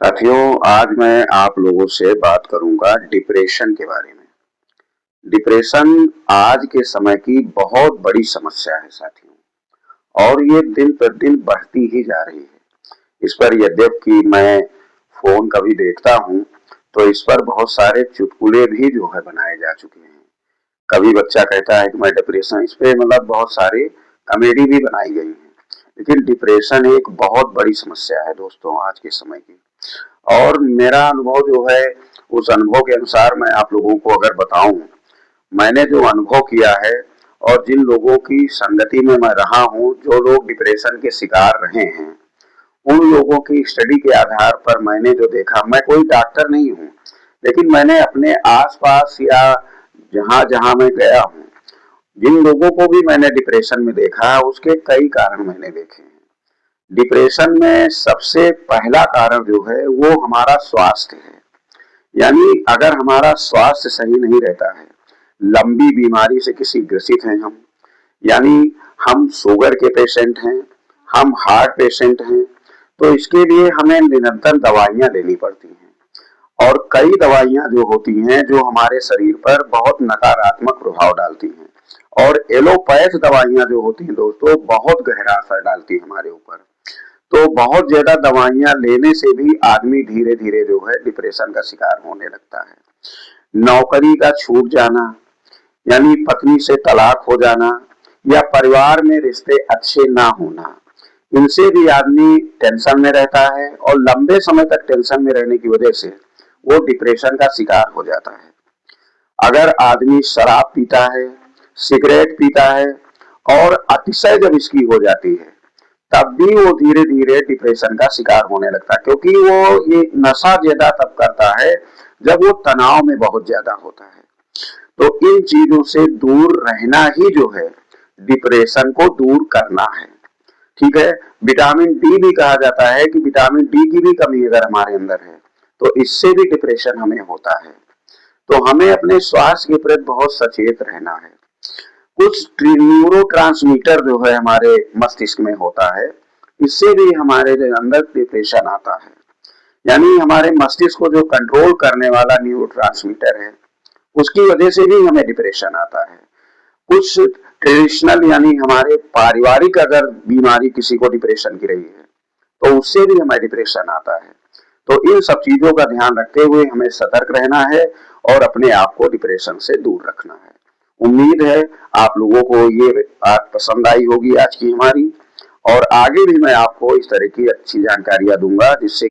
साथियों, आज मैं आप लोगों से बात करूंगा डिप्रेशन के बारे में। डिप्रेशन आज के समय की बहुत बड़ी समस्या है साथियों, और ये दिन प्रतिदिन बढ़ती ही जा रही है। इस पर यद्यपि मैं फोन कभी देखता हूँ तो इस पर बहुत सारे चुटकुले भी जो है बनाए जा चुके हैं। कभी बच्चा कहता है कि मैं डिप्रेशन, इस पे मतलब बहुत सारे कॉमेडी भी बनाई गई है। लेकिन डिप्रेशन एक बहुत बड़ी समस्या है दोस्तों आज के समय की। और मेरा अनुभव जो है, उस अनुभव के अनुसार मैं आप लोगों को अगर बताऊं, मैंने जो अनुभव किया है और जिन लोगों की संगति में मैं रहा हूं, जो लोग डिप्रेशन के शिकार रहे हैं, उन लोगों की स्टडी के आधार पर मैंने जो देखा, मैं कोई डॉक्टर नहीं हूं, लेकिन मैंने अपने आसपास या जहां जहां मैं गया हूं, जिन लोगों को भी मैंने डिप्रेशन में देखा, उसके कई कारण मैंने देखे हैं। डिप्रेशन में सबसे पहला कारण जो है वो हमारा स्वास्थ्य है। यानी अगर हमारा स्वास्थ्य सही नहीं रहता है, लंबी बीमारी से किसी ग्रसित हैं हम, यानी हम शुगर के पेशेंट हैं, हम हार्ट पेशेंट हैं, तो इसके लिए हमें निरंतर दवाइयां लेनी पड़ती हैं। और कई दवाइयां जो होती हैं जो हमारे शरीर पर बहुत नकारात्मक प्रभाव डालती हैं। और एलोपैथ दवाइयां जो होती हैं दोस्तों, बहुत गहरा असर डालती है हमारे ऊपर। तो बहुत ज्यादा दवाइयां लेने से भी आदमी धीरे धीरे जो है डिप्रेशन का शिकार होने लगता है। नौकरी का छूट जाना, यानी पत्नी से तलाक हो जाना, या परिवार में रिश्ते अच्छे ना होना, इनसे भी आदमी टेंशन में रहता है, और लंबे समय तक टेंशन में रहने की वजह से वो डिप्रेशन का शिकार हो जाता है। अगर आदमी शराब पीता है, सिगरेट पीता है, और अतिशय जब इसकी हो जाती है, तब भी वो धीरे धीरे डिप्रेशन का शिकार होने लगता है। क्योंकि वो ये नशा ज्यादा तब करता है जब वो तनाव में बहुत ज्यादा होता है। तो इन चीजों से दूर रहना ही जो है डिप्रेशन को दूर करना है। ठीक है। विटामिन डी भी कहा जाता है कि विटामिन डी की भी कमी अगर हमारे अंदर है तो इससे भी डिप्रेशन हमें होता है। तो हमें अपने स्वास्थ्य के प्रति बहुत सचेत रहना है। कुछ न्यूरो ट्रांसमीटर जो है हमारे मस्तिष्क में होता है, इससे भी हमारे अंदर डिप्रेशन आता है। यानी हमारे मस्तिष्क को जो कंट्रोल करने वाला न्यूरो ट्रांसमीटर है, उसकी वजह से भी हमें डिप्रेशन आता है। कुछ ट्रेडिशनल यानी हमारे पारिवारिक अगर बीमारी किसी को डिप्रेशन की रही है तो उससे भी हमें डिप्रेशन आता है। तो इन सब चीजों का ध्यान रखते हुए हमें सतर्क रहना है और अपने आप को डिप्रेशन से दूर रखना है। उम्मीद है आप लोगों को ये बात पसंद आई होगी आज की हमारी, और आगे भी मैं आपको इस तरह की अच्छी जानकारियां दूंगा जिससे